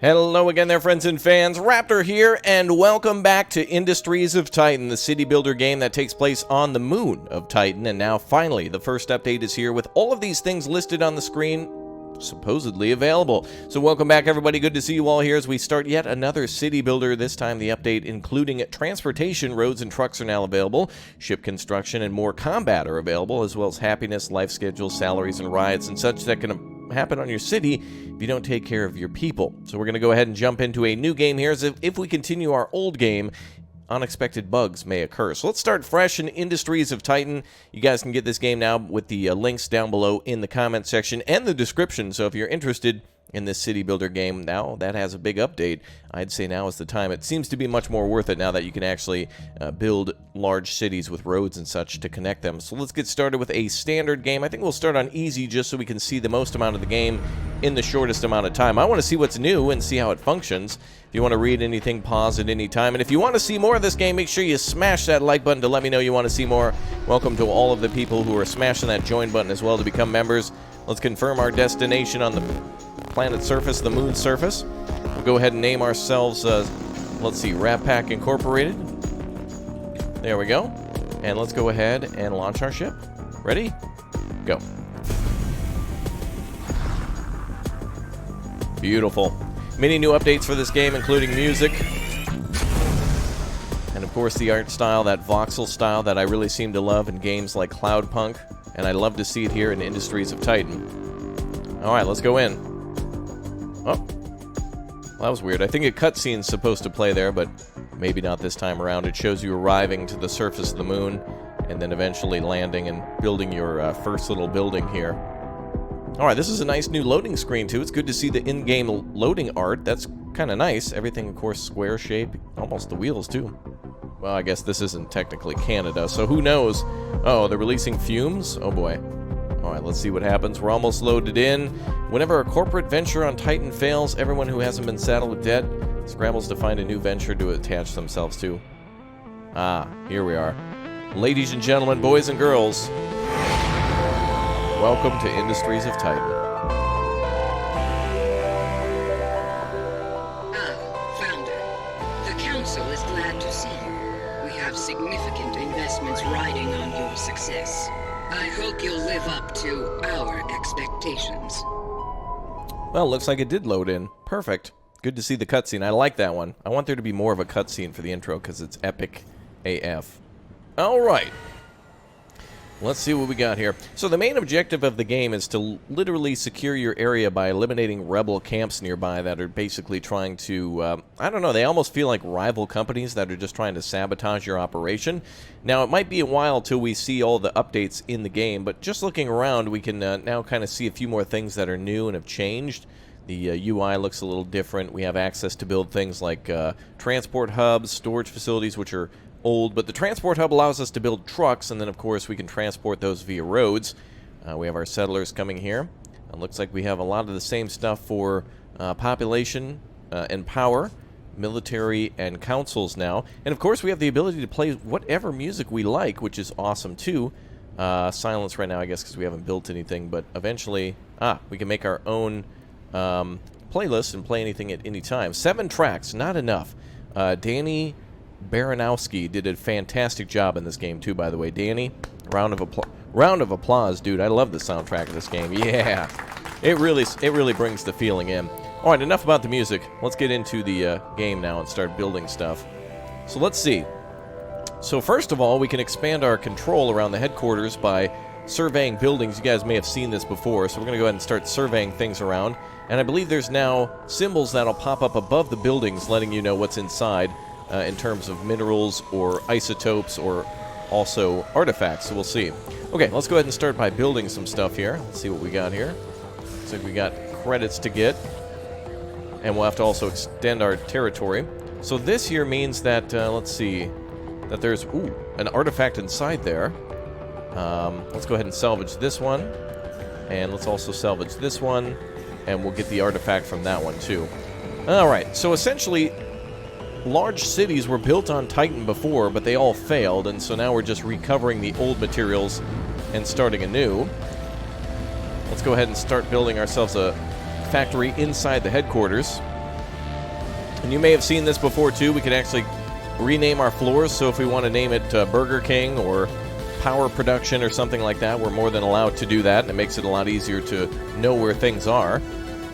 Hello again there, friends and fans. Raptor here, and welcome back to Industries of Titan, the city builder game that takes place on the moon of Titan. And now, finally, the first update is here with all of these things listed on the screen, supposedly available. So welcome back, everybody. Good to see you all here as we start yet another city builder. This time, the update including transportation, roads and trucks are now available, ship construction, and more combat are available, as well as happiness, life schedules, salaries, and riots, and such that can happen on your city if you don't take care of your people. So we're going to go ahead and jump into a new game here, as if we continue our old game, unexpected bugs may occur. So let's start fresh in Industries of Titan. You guys can get this game now with the links down below in the comment section and the description. So if you're interested in this city builder game now that has a big update, I'd say now is the time. It seems to be much more worth it now that you can actually build large cities with roads and such to connect them. So let's get started with a standard game. I think we'll start on easy just so we can see the most amount of the game in the shortest amount of time. I want to see what's new and see how it functions. If you want to read anything, pause at any time. And if you want to see more of this game, make sure you smash that like button to let me know you want to see more. Welcome to all of the people who are smashing that join button as well to become members. Let's confirm our destination on the planet surface, the moon surface. We'll go ahead and name ourselves, let's see, Pack Incorporated. There we go. And let's go ahead and launch our ship. Ready? Go. Beautiful. Many new updates for this game, including music. And of course the art style, that voxel style that I really seem to love in games like Cloudpunk. And I love to see it here in Industries of Titan. Alright, let's go in. Oh, well, that was weird. I think a cutscene's supposed to play there, but maybe not this time around. It shows you arriving to the surface of the moon, and then eventually landing and building your first little building here. Alright, this is a nice new loading screen, too. It's good to see the in-game loading art. That's kind of nice. Everything, of course, square shape. Almost the wheels, too. Well, I guess this isn't technically Canada, so who knows? Oh, they're releasing fumes? Oh, boy. Alright, let's see what happens. We're almost loaded in. Whenever a corporate venture on Titan fails, everyone who hasn't been saddled with debt scrambles to find a new venture to attach themselves to. Ah, here we are. Ladies and gentlemen, boys and girls, welcome to Industries of Titan. Founder, the Council is glad to see you. We have significant investments riding on your success. I hope you'll live up to our expectations. Well, looks like it did load in. Perfect. Good to see the cutscene. I like that one. I want there to be more of a cutscene for the intro because it's epic AF. Alright. Let's see what we got here. So the main objective of the game is to literally secure your area by eliminating rebel camps nearby that are basically trying to, I don't know, they almost feel like rival companies that are just trying to sabotage your operation. Now, it might be a while till we see all the updates in the game, but just looking around, we can now kind of see a few more things that are new and have changed. The UI looks a little different. We have access to build things like transport hubs, storage facilities, which are old, but the transport hub allows us to build trucks, and then of course we can transport those via roads. We have our settlers coming here. It looks like we have a lot of the same stuff for population and power, military and councils now, and of course we have the ability to play whatever music we like, which is awesome too. Silence right now, I guess, because we haven't built anything, but eventually we can make our own playlist and play anything at any time. 7 tracks, not enough. Danny Baranowski did a fantastic job in this game too, by the way. Danny, round of applause, dude. I love the soundtrack of this game. Yeah, it really brings the feeling in. All right, enough about the music. Let's get into the game now and start building stuff. So let's see. So first of all, we can expand our control around the headquarters by surveying buildings. You guys may have seen this before, so we're going to go ahead and start surveying things around. And I believe there's now symbols that'll pop up above the buildings letting you know what's inside. In terms of minerals or isotopes or also artifacts, so we'll see. Okay, let's go ahead and start by building some stuff here. Let's see what we got here. Looks like we got credits to get, and we'll have to also extend our territory. So this here means that, let's see, that there's, an artifact inside there. Let's go ahead and salvage this one, and let's also salvage this one, and we'll get the artifact from that one too. Alright, so essentially, large cities were built on Titan before, but they all failed, and so now we're just recovering the old materials and starting anew. Let's go ahead and start building ourselves a factory inside the headquarters. And you may have seen this before too. We can actually rename our floors. So if we want to name it Burger King or Power Production or something like that, we're more than allowed to do that. And it makes it a lot easier to know where things are.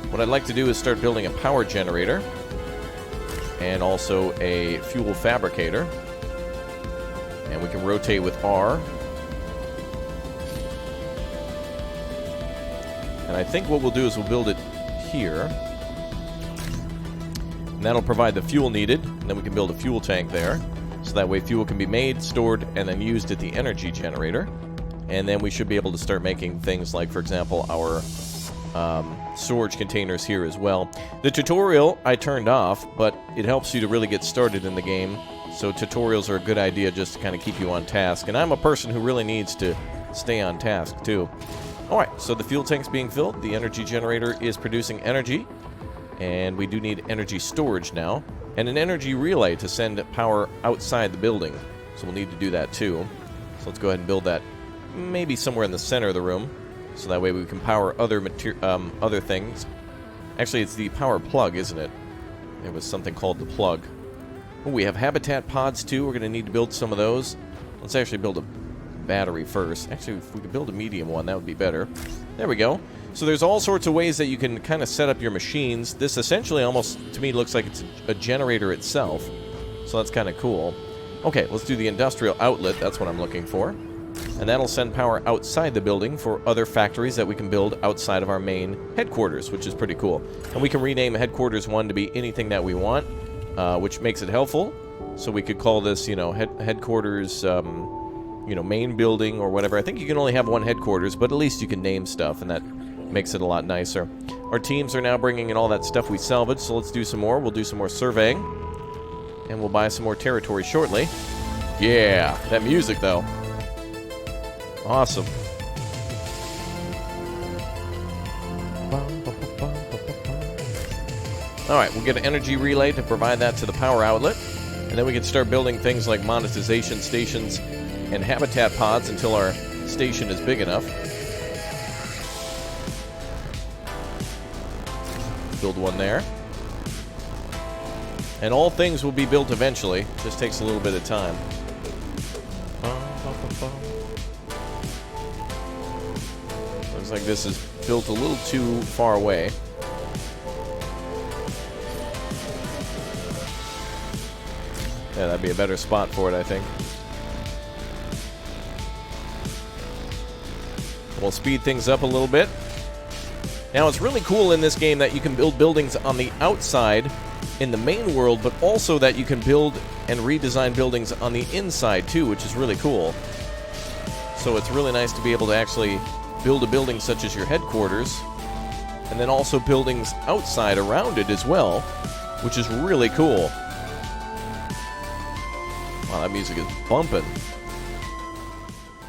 What I'd like to do is start building a power generator. And also a fuel fabricator. And we can rotate with R. And I think what we'll do is we'll build it here. And that'll provide the fuel needed. And then we can build a fuel tank there. So that way fuel can be made, stored, and then used at the energy generator. And then we should be able to start making things like, for example, our storage containers here as well. The tutorial I turned off, but it helps you to really get started in the game. So tutorials are a good idea just to kind of keep you on task. And I'm a person who really needs to stay on task too. Alright, so the fuel tank's being filled. The energy generator is producing energy. And we do need energy storage now. And an energy relay to send power outside the building. So we'll need to do that too. So let's go ahead and build that maybe somewhere in the center of the room. So that way we can power other things. Actually, it's the power plug, isn't it? It was something called the plug. Ooh, we have habitat pods too. We're going to need to build some of those. Let's actually build a battery first. Actually, if we could build a medium one, that would be better. There we go. So there's all sorts of ways that you can kind of set up your machines. This essentially almost, to me, looks like it's a generator itself. So that's kind of cool. Okay, let's do the industrial outlet. That's what I'm looking for. And that'll send power outside the building for other factories that we can build outside of our main headquarters, which is pretty cool. And we can rename headquarters 1 to be anything that we want, which makes it helpful. So we could call this, you know, headquarters... you know, main building or whatever. I think you can only have one headquarters, but at least you can name stuff, and that makes it a lot nicer. Our teams are now bringing in all that stuff we salvaged, so let's do some more. We'll do some more surveying, and we'll buy some more territory shortly. Yeah, that music, though. Awesome. Alright, we'll get an energy relay to provide that to the power outlet, and then we can start building things like monetization stations and habitat pods until our station is big enough. Build one there. And all things will be built eventually. Just takes a little bit of time. Looks like this is built a little too far away. Yeah, that'd be a better spot for it, I think. We'll speed things up a little bit. Now, it's really cool in this game that you can build buildings on the outside in the main world, but also that you can build and redesign buildings on the inside, too, which is really cool. So it's really nice to be able to actually build a building such as your headquarters, and then also buildings outside around it as well, which is really cool. Wow, that music is bumping.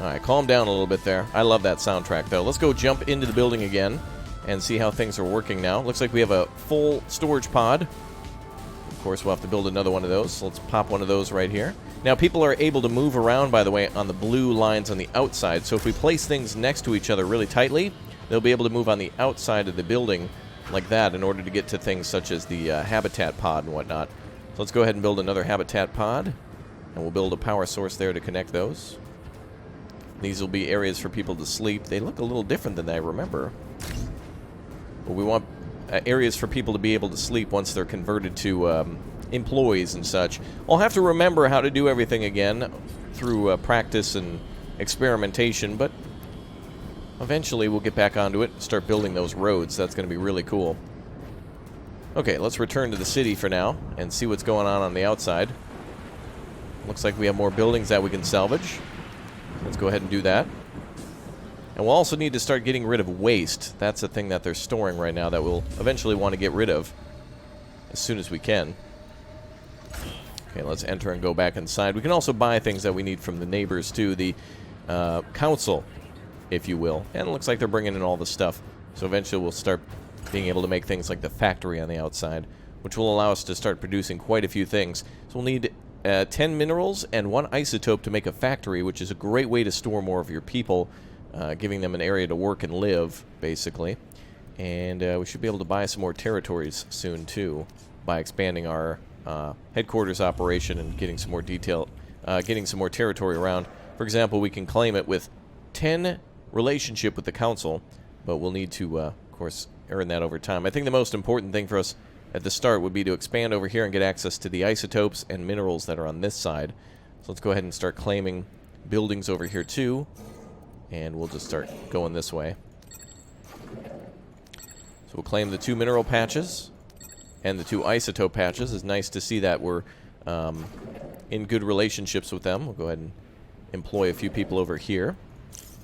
Alright, calm down a little bit there. I love that soundtrack, though. Let's go jump into the building again and see how things are working now. Looks like we have a full storage pod. Of course, we'll have to build another one of those, so let's pop one of those right here. Now, people are able to move around, by the way, on the blue lines on the outside. So if we place things next to each other really tightly, they'll be able to move on the outside of the building like that in order to get to things such as the habitat pod and whatnot. So let's go ahead and build another habitat pod, and we'll build a power source there to connect those. These will be areas for people to sleep. They look a little different than I remember. But we want areas for people to be able to sleep once they're converted to employees and such. I'll have to remember how to do everything again through practice and experimentation, but eventually we'll get back onto it and start building those roads. That's going to be really cool. Okay, let's return to the city for now and see what's going on the outside. Looks like we have more buildings that we can salvage. Let's go ahead and do that. And we'll also need to start getting rid of waste. That's the thing that they're storing right now that we'll eventually want to get rid of as soon as we can. Okay, let's enter and go back inside. We can also buy things that we need from the neighbors too, the council, if you will. And it looks like they're bringing in all the stuff. So eventually we'll start being able to make things like the factory on the outside, which will allow us to start producing quite a few things. So we'll need 10 minerals and 1 isotope to make a factory, which is a great way to store more of your people, giving them an area to work and live, basically. And we should be able to buy some more territories soon, too. by expanding our headquarters operation and getting some more detail, getting some more territory around. For example, we can claim it with 10 relationship with the council, but we'll need to, of course, earn that over time. I think the most important thing for us at the start would be to expand over here and get access to the isotopes and minerals that are on this side. So let's go ahead and start claiming buildings over here too, and we'll just start going this way. So we'll claim the 2 mineral patches and the 2 isotope patches. It's nice to see that we're in good relationships with them. We'll go ahead and employ a few people over here,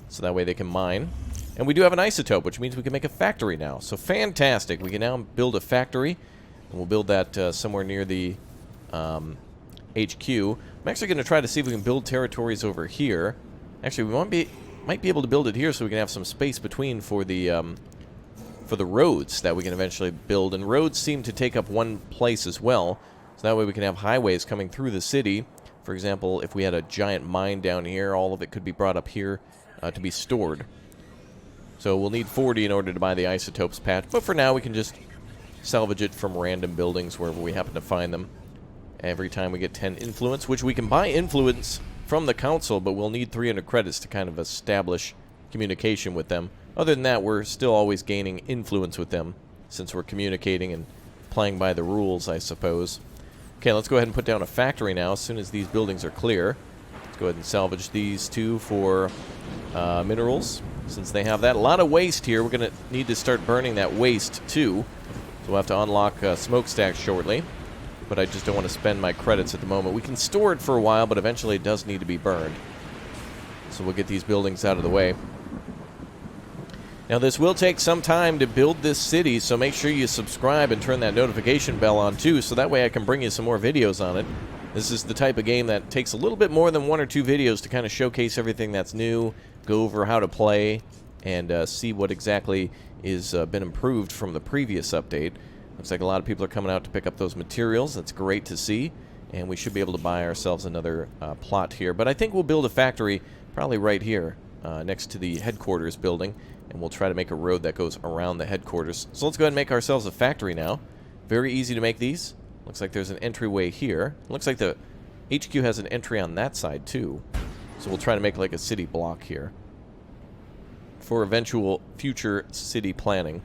so that way they can mine. And we do have an isotope, which means we can make a factory now. So fantastic. We can now build a factory, and we'll build that somewhere near the HQ. I'm actually going to try to see if we can build territories over here. Actually, we might be able to build it here so we can have some space between for the roads that we can eventually build. And roads seem to take up one place as well, so that way we can have highways coming through the city. For example, if we had a giant mine down here, all of it could be brought up here to be stored. So we'll need 40 in order to buy the isotopes patch, but for now we can just salvage it from random buildings wherever we happen to find them. Every time we get 10 influence, which we can buy influence from the council, but we'll need 300 credits to kind of establish communication with them. Other than that, we're still always gaining influence with them, since we're communicating and playing by the rules, I suppose. Okay, let's go ahead and put down a factory now as soon as these buildings are clear. Let's go ahead and salvage these 2 for minerals, since they have that. A lot of waste here. We're going to need to start burning that waste, too. So we'll have to unlock smokestacks shortly. But I just don't want to spend my credits at the moment. We can store it for a while, but eventually it does need to be burned. So we'll get these buildings out of the way. Now, this will take some time to build this city, so make sure you subscribe and turn that notification bell on, too, so that way I can bring you some more videos on it. This is the type of game that takes a little bit more than 1 or 2 videos to kind of showcase everything that's new, go over how to play, and see what exactly is been improved from the previous update. Looks like a lot of people are coming out to pick up those materials. That's great to see, and we should be able to buy ourselves another plot here. But I think we'll build a factory probably right here next to the headquarters building, and we'll try to make a road that goes around the headquarters. So let's go ahead and make ourselves a factory now. Very easy to make these. Looks like there's an entryway here. Looks like the HQ has an entry on that side too. So we'll try to make like a city block here for eventual future city planning.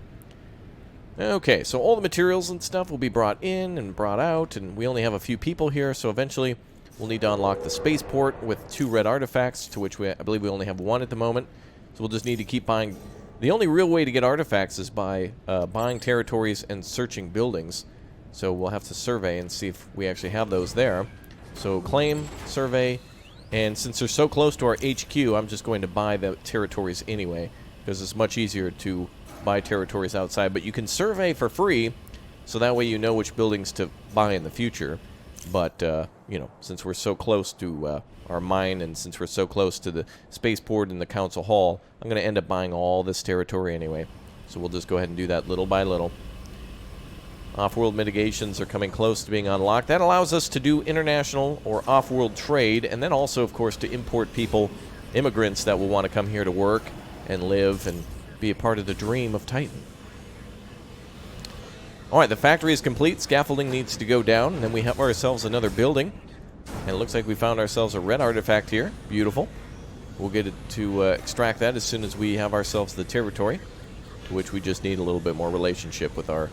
Okay, so all the materials and stuff will be brought in and brought out, and we only have a few people here, so eventually we'll need to unlock the spaceport with 2 red artifacts, to which I believe we only have 1 at the moment. So we'll just need to keep buying. The only real way to get artifacts is by buying territories and searching buildings. So we'll have to survey and see if we actually have those there. So claim, survey, and since they're so close to our HQ, I'm just going to buy the territories anyway, because it's much easier to buy territories outside. But you can survey for free, so that way you know which buildings to buy in the future. But, you know, since we're so close to our mine, and since we're so close to the spaceport and the council hall, I'm going to end up buying all this territory anyway. So we'll just go ahead and do that little by little. Off-world mitigations are coming close to being unlocked. That allows us to do international or off-world trade, and then also, of course, to import people, immigrants that will want to come here to work and live and be a part of the dream of Titan. Alright, the factory is complete. Scaffolding needs to go down, and then we have ourselves another building. And it looks like we found ourselves a red artifact here. Beautiful. We'll get it to extract that as soon as we have ourselves the territory, to which we just need a little bit more relationship with our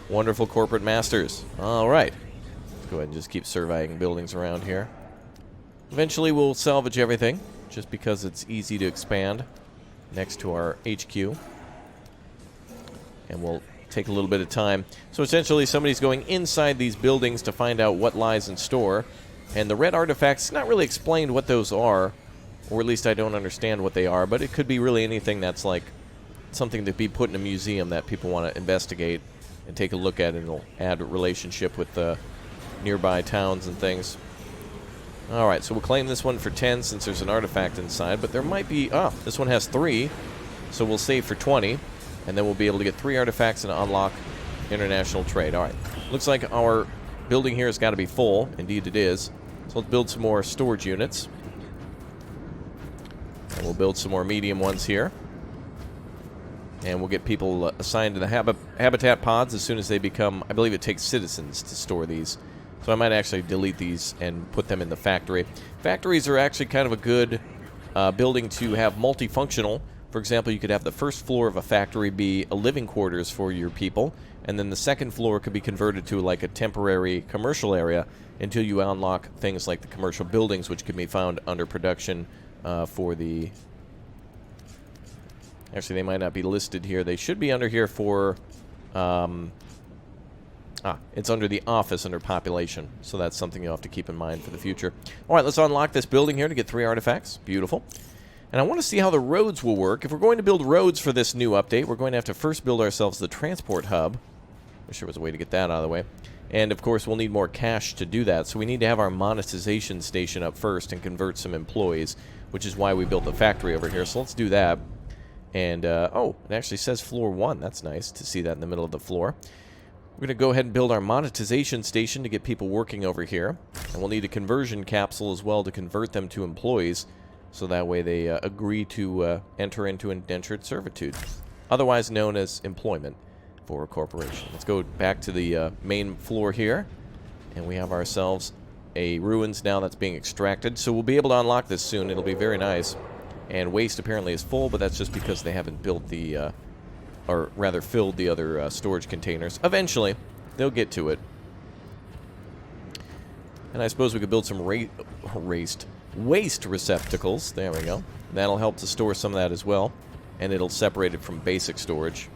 wonderful corporate masters. Alright. Let's go ahead and just keep surveying buildings around here. Eventually we'll salvage everything, just because it's easy to expand next to our HQ. And we'll take a little bit of time. So essentially somebody's going inside these buildings to find out what lies in store. And the red artifacts, not really explained what those are, or at least I don't understand what they are, but it could be really anything that's like something to be put in a museum that people want to investigate and take a look at, and it'll add a relationship with the nearby towns and things. Alright, so we'll claim this one for 10 since there's an artifact inside, but there might be... Ah, this one has 3, so we'll save for 20, and then we'll be able to get 3 artifacts and unlock international trade. Alright, looks like our building here has got to be full. Indeed it is. So let's build some more storage units. And we'll build some more medium ones here. And we'll get people assigned to the habitat pods as soon as they become... I believe it takes citizens to store these. So I might actually delete these and put them in the factory. Factories are actually kind of a good building to have multifunctional. For example, you could have the first floor of a factory be a living quarters for your people, and then the second floor could be converted to like a temporary commercial area until you unlock things like the commercial buildings, which can be found under production for the... Actually, they might not be listed here. They should be under here for... it's under the office, under population. So that's something you'll have to keep in mind for the future. Alright, let's unlock this building here to get 3 artifacts. Beautiful. And I want to see how the roads will work. If we're going to build roads for this new update, we're going to have to first build ourselves the transport hub. Wish there was a way to get that out of the way. And, of course, we'll need more cash to do that. So we need to have our monetization station up first and convert some employees, which is why we built the factory over here. So let's do that. And, oh, it actually says floor 1. That's nice to see that in the middle of the floor. We're going to go ahead and build our monetization station to get people working over here. And we'll need a conversion capsule as well to convert them to employees, so that way they agree to enter into indentured servitude, otherwise known as employment for a corporation. Let's go back to the main floor here, and we have ourselves a ruins now that's being extracted. So we'll be able to unlock this soon. It'll be very nice. And waste apparently is full, but that's just because they haven't built the, or rather filled the other storage containers. Eventually, they'll get to it. And I suppose we could build some waste receptacles. There we go. That'll help to store some of that as well. And it'll separate it from basic storage.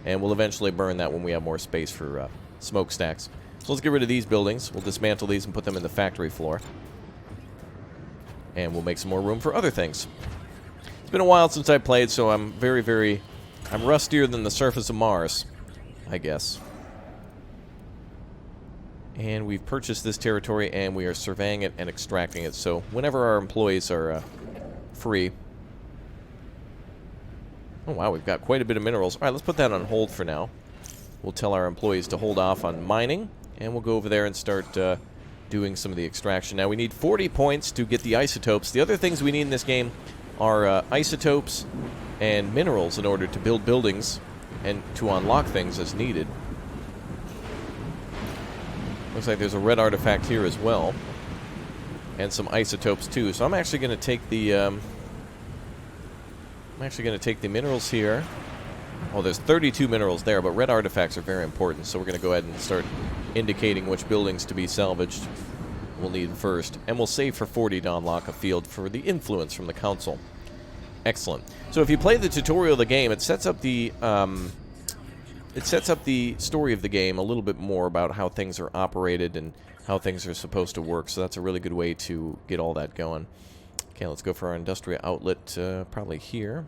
And we'll eventually burn that when we have more space for smokestacks. So let's get rid of these buildings. We'll dismantle these and put them in the factory floor. And we'll make some more room for other things. It's been a while since I played, so I'm I'm rustier than the surface of Mars, I guess. And we've purchased this territory, and we are surveying it and extracting it. So whenever our employees are free... Oh, wow, we've got quite a bit of minerals. All right, let's put that on hold for now. We'll tell our employees to hold off on mining, and we'll go over there and start doing some of the extraction. Now, we need 40 points to get the isotopes. The other things we need in this game are isotopes and minerals in order to build buildings and to unlock things as needed. Looks like there's a red artifact here as well, and some isotopes too. So I'm actually going to take the minerals here. Oh, there's 32 minerals there, but red artifacts are very important. So we're going to go ahead and start indicating which buildings to be salvaged we'll need first, and we'll save for 40 to unlock a field for the influence from the council. Excellent. So if you play the tutorial of the game, it sets up the story of the game a little bit more about how things are operated and how things are supposed to work. So that's a really good way to get all that going. Okay, let's go for our industrial outlet, probably here.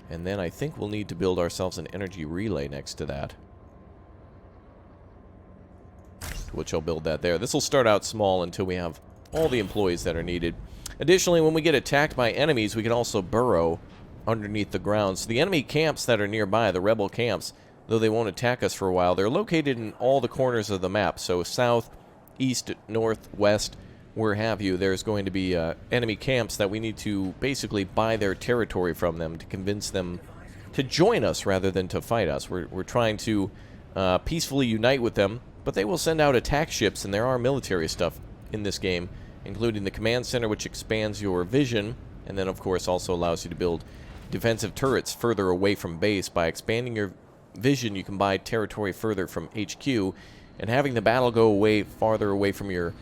And then I think we'll need to build ourselves an energy relay next to that. To which I'll build that there. This will start out small until we have all the employees that are needed. Additionally, when we get attacked by enemies, we can also burrow underneath the ground. So the enemy camps that are nearby, the rebel camps, though they won't attack us for a while, they're located in all the corners of the map. So south, east, north, west, where have you, there's going to be enemy camps that we need to basically buy their territory from them to convince them to join us rather than to fight us. We're trying to peacefully unite with them, but they will send out attack ships, and there are military stuff in this game, including the command center, which expands your vision, and then, of course, also allows you to build defensive turrets further away from base. By expanding your vision, you can buy territory further from HQ, and having the battle go away farther away from your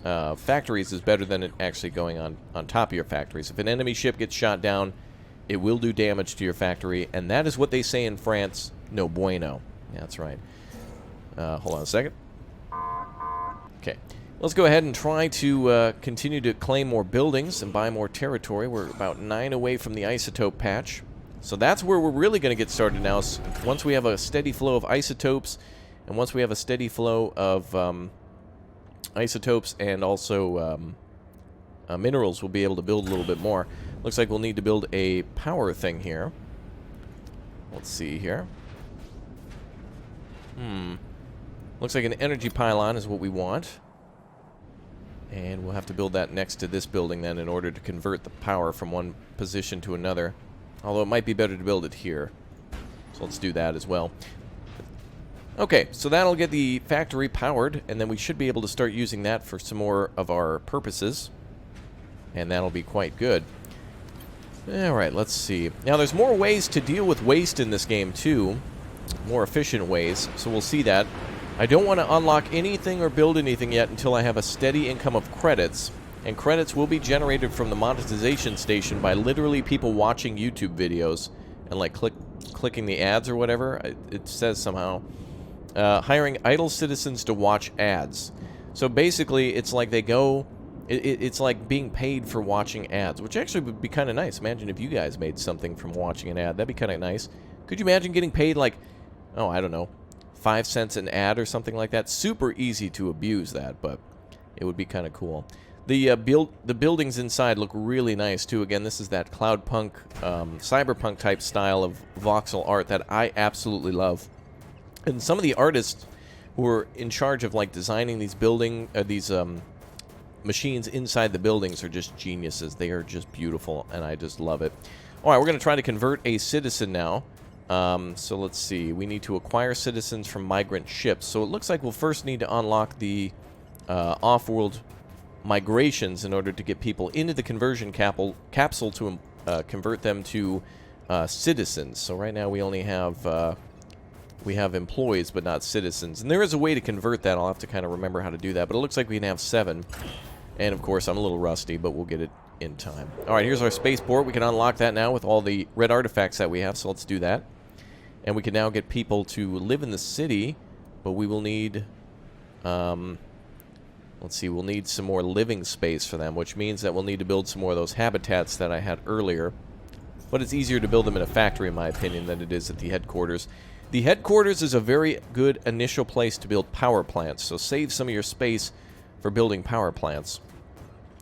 factories is better than it actually going on top of your factories. If an enemy ship gets shot down, it will do damage to your factory, and that is what they say in France, no bueno. Yeah, that's right. Hold on a second. Okay. Let's go ahead and try to continue to claim more buildings and buy more territory. We're about 9 away from the Isotope Patch. So that's where we're really going to get started now. Once we have a steady flow of isotopes, and once we have a steady flow of isotopes and also minerals, we'll be able to build a little bit more. Looks like we'll need to build a power thing here. Let's see here. Looks like an energy pylon is what we want. And we'll have to build that next to this building then in order to convert the power from one position to another. Although it might be better to build it here. So let's do that as well. Okay, so that'll get the factory powered, and then we should be able to start using that for some more of our purposes. And that'll be quite good. Alright, let's see. Now, there's more ways to deal with waste in this game, too. More efficient ways, so we'll see that. I don't want to unlock anything or build anything yet until I have a steady income of credits. And credits will be generated from the monetization station by literally people watching YouTube videos and, like, clicking the ads or whatever. It says somehow. Hiring idle citizens to watch ads. So basically, it's like they go... It's like being paid for watching ads, which actually would be kind of nice. Imagine if you guys made something from watching an ad. That'd be kind of nice. Could you imagine getting paid, like, oh, I don't know, 5 cents an ad or something like that? Super easy to abuse that, but it would be kind of cool. The buildings inside look really nice, too. Again, this is that cloudpunk, cyberpunk type style of voxel art that I absolutely love. And some of the artists who are in charge of, like, designing these machines inside the buildings are just geniuses. They are just beautiful, and I just love it. All right, we're going to try to convert a citizen now. So let's see. We need to acquire citizens from migrant ships. So it looks like we'll first need to unlock the off-world migrations in order to get people into the conversion capsule to convert them to citizens. So right now we only have... we have employees, but not citizens. And there is a way to convert that. I'll have to kind of remember how to do that. But it looks like we can have 7. And, of course, I'm a little rusty, but we'll get it in time. All right, here's our spaceport. We can unlock that now with all the red artifacts that we have, so let's do that. And we can now get people to live in the city, but we will need... let's see, we'll need some more living space for them, which means that we'll need to build some more of those habitats that I had earlier. But it's easier to build them in a factory, in my opinion, than it is at the headquarters. The headquarters is a very good initial place to build power plants, so save some of your space for building power plants.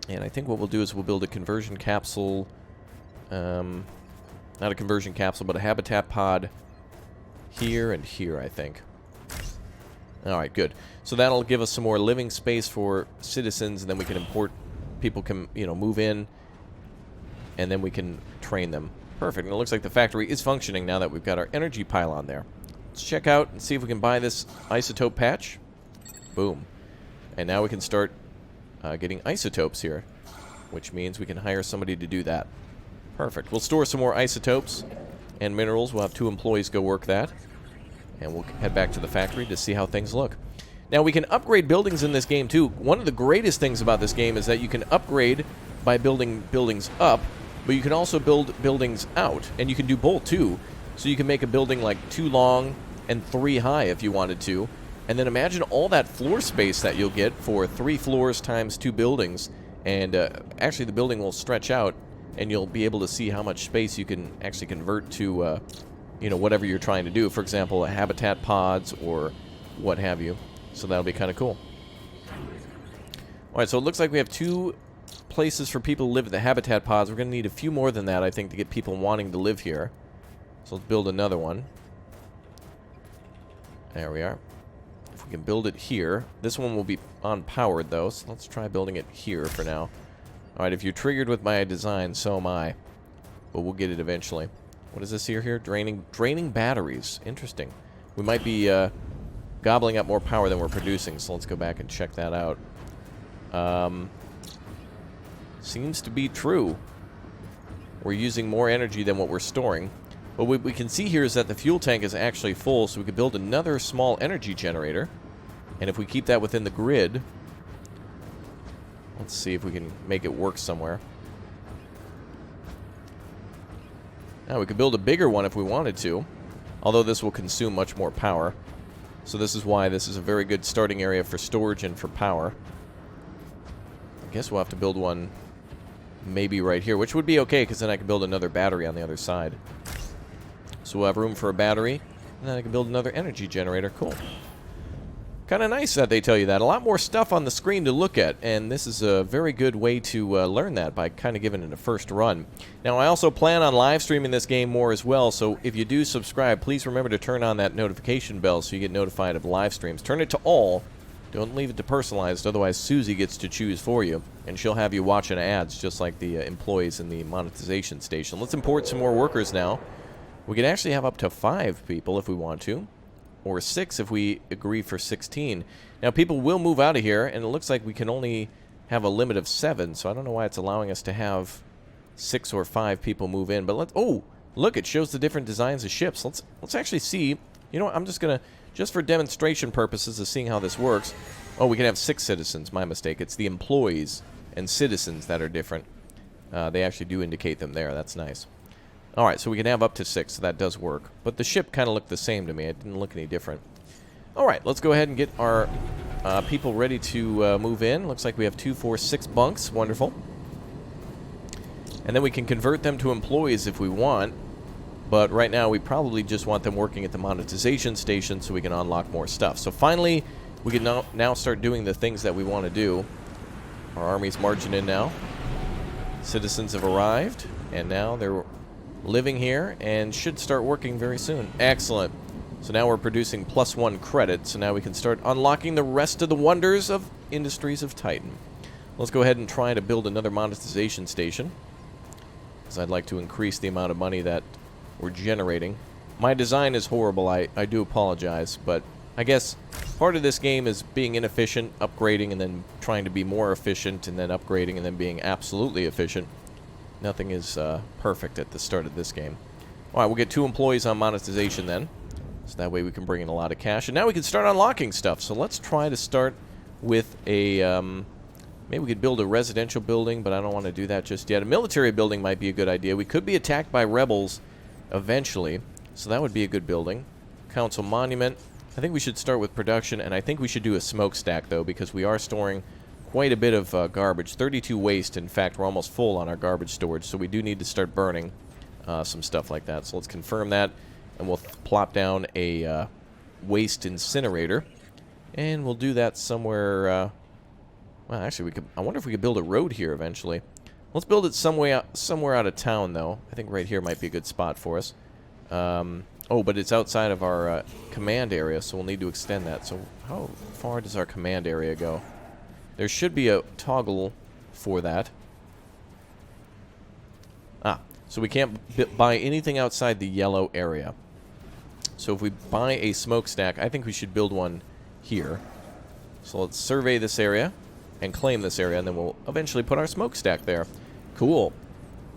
And I think what we'll do is we'll build a conversion capsule, not a conversion capsule, but a habitat pod here and here, I think. Alright, good. So that'll give us some more living space for citizens, and then we can import, people can, you know, move in, and then we can train them. Perfect, and it looks like the factory is functioning now that we've got our energy pylon there. Let's check out and see if we can buy this isotope patch. Boom. And now we can start getting isotopes here, which means we can hire somebody to do that. Perfect. We'll store some more isotopes and minerals. We'll have 2 employees go work that. And we'll head back to the factory to see how things look. Now, we can upgrade buildings in this game, too. One of the greatest things about this game is that you can upgrade by building buildings up, but you can also build buildings out. And you can do both, too. So you can make a building like 2 long and 3 high if you wanted to. And then imagine all that floor space that you'll get for 3 floors times 2 buildings. And actually the building will stretch out, and you'll be able to see how much space you can actually convert to, you know, whatever you're trying to do. For example, habitat pods or what have you. So that'll be kind of cool. Alright, so it looks like we have 2 places for people to live at the habitat pods. We're going to need a few more than that, I think, to get people wanting to live here. So let's build another one. There we are. If we can build it here. This one will be unpowered, though, so let's try building it here for now. Alright, if you're triggered with my design, so am I. But we'll get it eventually. What is this here? Draining batteries. Interesting. We might be gobbling up more power than we're producing, so let's go back and check that out. Seems to be true. We're using more energy than what we're storing. But what we can see here is that the fuel tank is actually full, so we could build another small energy generator. And if we keep that within the grid, let's see if we can make it work somewhere. Now, we could build a bigger one if we wanted to, although this will consume much more power. So this is why this is a very good starting area for storage and for power. I guess we'll have to build one maybe right here, which would be okay, because then I can build another battery on the other side. So we'll have room for a battery, and then I can build another energy generator. Cool. Kind of nice that they tell you that. A lot more stuff on the screen to look at, and this is a very good way to learn that by kind of giving it a first run. Now, I also plan on live streaming this game more as well, so if you do subscribe, please remember to turn on that notification bell so you get notified of live streams. Turn it to all, Don't leave it to personalized, otherwise Susie gets to choose for you, and she'll have you watching ads just like the employees in the monetization station. Let's import some more workers now. We can actually have up to 5 people if we want to, or 6 if we agree for 16. Now, people will move out of here, and it looks like we can only have a limit of 7, so I don't know why it's allowing us to have 6 or 5 people move in. But let's... Oh, look, it shows the different designs of ships. Let's actually see. You know what? I'm just gonna... Just for demonstration purposes of seeing how this works. Oh, we can have 6 citizens. My mistake. It's the employees and citizens that are different. They actually do indicate them there. That's nice. Alright, so we can have up to 6, so that does work. But the ship kind of looked the same to me. It didn't look any different. Alright, let's go ahead and get our people ready to move in. Looks like we have 2, 4, 6 bunks. Wonderful. And then we can convert them to employees if we want. But right now, we probably just want them working at the monetization station so we can unlock more stuff. So finally, we can now start doing the things that we want to do. Our army's marching in now. Citizens have arrived, and now they're living here and should start working very soon. Excellent. So now we're producing +1 credit, so now we can start unlocking the rest of the wonders of Industries of Titan. Let's go ahead and try to build another monetization station, because I'd like to increase the amount of money that we're generating. My design is horrible, I do apologize, but I guess part of this game is being inefficient, upgrading, and then trying to be more efficient, and then upgrading, and then being absolutely efficient. Nothing is perfect at the start of this game. Alright, we'll get 2 employees on monetization then, so that way we can bring in a lot of cash, and now we can start unlocking stuff. So let's try to start with a, maybe we could build a residential building, but I don't want to do that just yet. A military building might be a good idea. We could be attacked by rebels eventually, so that would be a good building. Council monument. I think we should start with production, and I think we should do a smokestack though, because we are storing quite a bit of garbage. 32 waste. In fact, we're almost full on our garbage storage, so we do need to start burning some stuff like that. So let's confirm that, and we'll plop down a waste incinerator, and we'll do that somewhere. Well, actually, we could. I wonder if we could build a road here eventually. Let's build it somewhere out of town, though. I think right here might be a good spot for us. Oh, but it's outside of our command area, so we'll need to extend that. So how far does our command area go? There should be a toggle for that. Ah, so we can't buy anything outside the yellow area. So if we buy a smokestack, I think we should build one here. So let's survey this area and claim this area, and then we'll eventually put our smokestack there. Cool.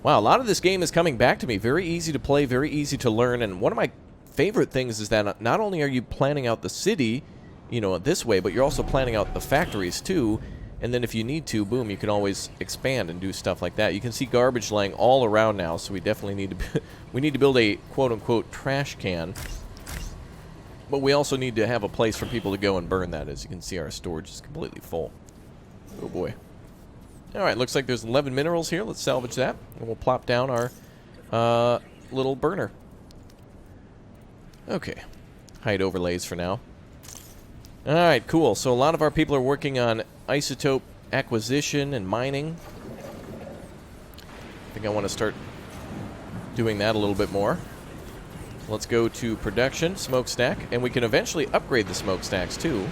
Wow, a lot of this game is coming back to me. Very easy to play, very easy to learn, and one of my favorite things is that not only are you planning out the city, you know, this way, but you're also planning out the factories too, and then if you need to, boom, you can always expand and do stuff like that. You can see garbage laying all around now, so we definitely need to we need to build a quote-unquote trash can. But we also need to have a place for people to go and burn that. As you can see, our storage is completely full. Oh boy. Alright, looks like there's 11 minerals here. Let's salvage that. And we'll plop down our little burner. Okay. Hide overlays for now. Alright, cool. So a lot of our people are working on isotope acquisition and mining. I think I want to start doing that a little bit more. Let's go to production, smokestack, and we can eventually upgrade the smokestacks too.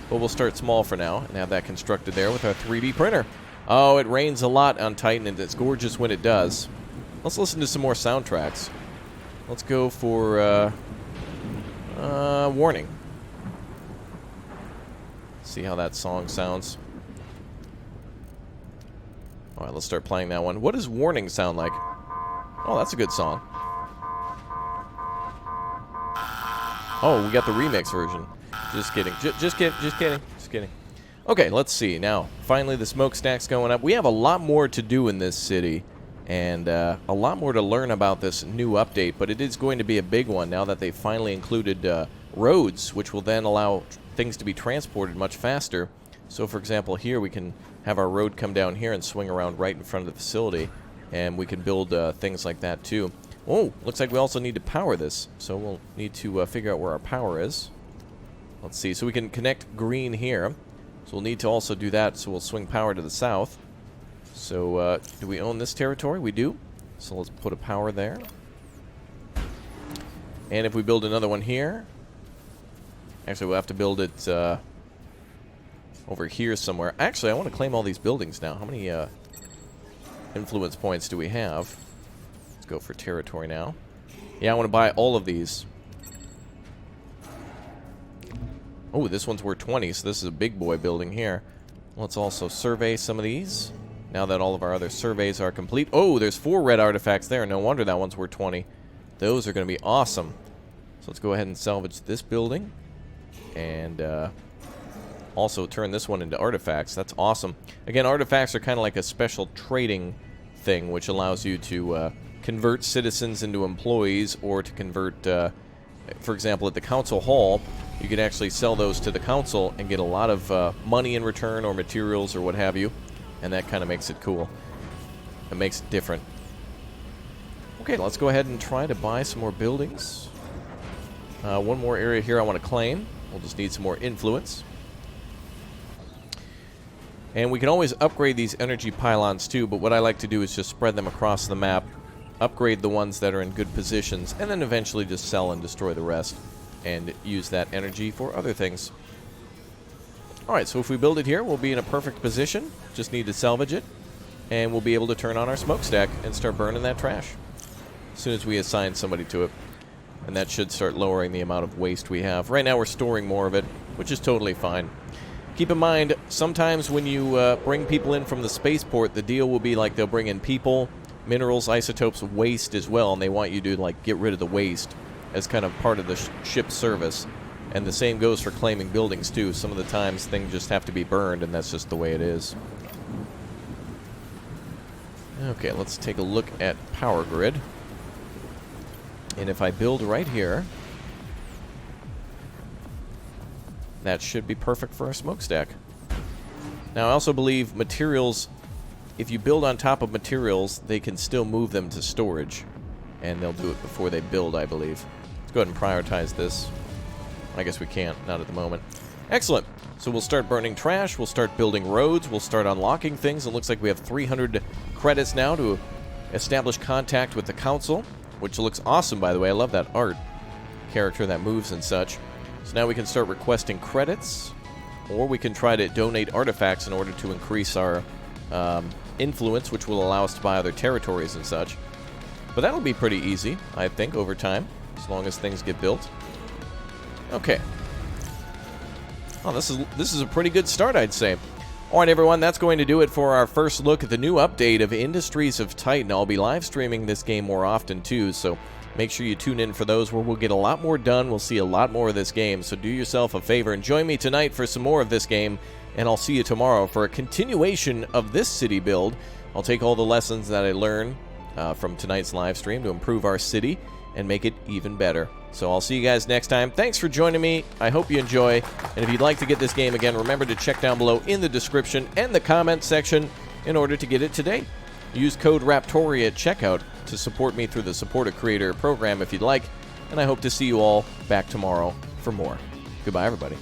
But we'll start small for now and have that constructed there with our 3D printer. Oh, it rains a lot on Titan, and it's gorgeous when it does. Let's listen to some more soundtracks. Let's go for Warning. See how that song sounds. Alright, let's start playing that one. What does Warning sound like? Oh, that's a good song. Oh, we got the remix version. Just kidding. Just kidding. Okay, let's see. Now, finally the smokestack's going up. We have a lot more to do in this city, and a lot more to learn about this new update, but it is going to be a big one now that they finally included roads, which will then allow things to be transported much faster. So, for example, here we can have our road come down here and swing around right in front of the facility, and we can build things like that too. Oh, looks like we also need to power this, so we'll need to figure out where our power is. Let's see, so we can connect green here. So we'll need to also do that, so we'll swing power to the south. So, do we own this territory? We do. So let's put a power there. And if we build another one here... Actually, we'll have to build it over here somewhere. Actually, I want to claim all these buildings now. How many influence points do we have? Let's go for territory now. Yeah, I want to buy all of these. Oh, this one's worth 20, so this is a big boy building here. Let's also survey some of these. Now that all of our other surveys are complete. Oh, there's 4 red artifacts there. No wonder that one's worth 20. Those are going to be awesome. So let's go ahead and salvage this building. And also turn this one into artifacts. That's awesome. Again, artifacts are kind of like a special trading thing, which allows you to convert citizens into employees, or to convert, for example, at the council hall, you could actually sell those to the council and get a lot of money in return, or materials, or what have you. And that kind of makes it cool. It makes it different. Okay, let's go ahead and try to buy some more buildings. One more area here I want to claim. We'll just need some more influence. And we can always upgrade these energy pylons too, but what I like to do is just spread them across the map, upgrade the ones that are in good positions, and then eventually just sell and destroy the rest, and use that energy for other things. Alright, so if we build it here, we'll be in a perfect position. Just need to salvage it, and we'll be able to turn on our smokestack and start burning that trash as soon as we assign somebody to it. And that should start lowering the amount of waste we have. Right now we're storing more of it, which is totally fine. Keep in mind, sometimes when you bring people in from the spaceport, the deal will be like they'll bring in people, minerals, isotopes, waste as well, and they want you to like get rid of the waste as kind of part of the ship's service. And the same goes for claiming buildings too. Some of the times things just have to be burned, and that's just the way it is. Okay, let's take a look at power grid. And if I build right here, that should be perfect for a smokestack. Now, I also believe materials, if you build on top of materials, they can still move them to storage. And they'll do it before they build, I believe. Let's go ahead and prioritize this. I guess we can't, not at the moment. Excellent. So we'll start burning trash, we'll start building roads, we'll start unlocking things. It looks like we have 300 credits now to establish contact with the council, which looks awesome, by the way. I love that art character that moves and such. So now we can start requesting credits, or we can try to donate artifacts in order to increase our influence, which will allow us to buy other territories and such. But that'll be pretty easy, I think, over time, as long as things get built. Okay. Oh, this is a pretty good start, I'd say. Alright, everyone, that's going to do it for our first look at the new update of Industries of Titan. I'll be live streaming this game more often, too, so make sure you tune in for those, where we'll get a lot more done. We'll see a lot more of this game, so do yourself a favor and join me tonight for some more of this game, and I'll see you tomorrow for a continuation of this city build. I'll take all the lessons that I learned from tonight's live stream to improve our city and make it even better. So I'll see you guys next time. Thanks for joining me. I hope you enjoy. And if you'd like to get this game again, remember to check down below in the description and the comment section in order to get it today. Use code RAPTORIA at checkout to support me through the Support a Creator program if you'd like. And I hope to see you all back tomorrow for more. Goodbye, everybody.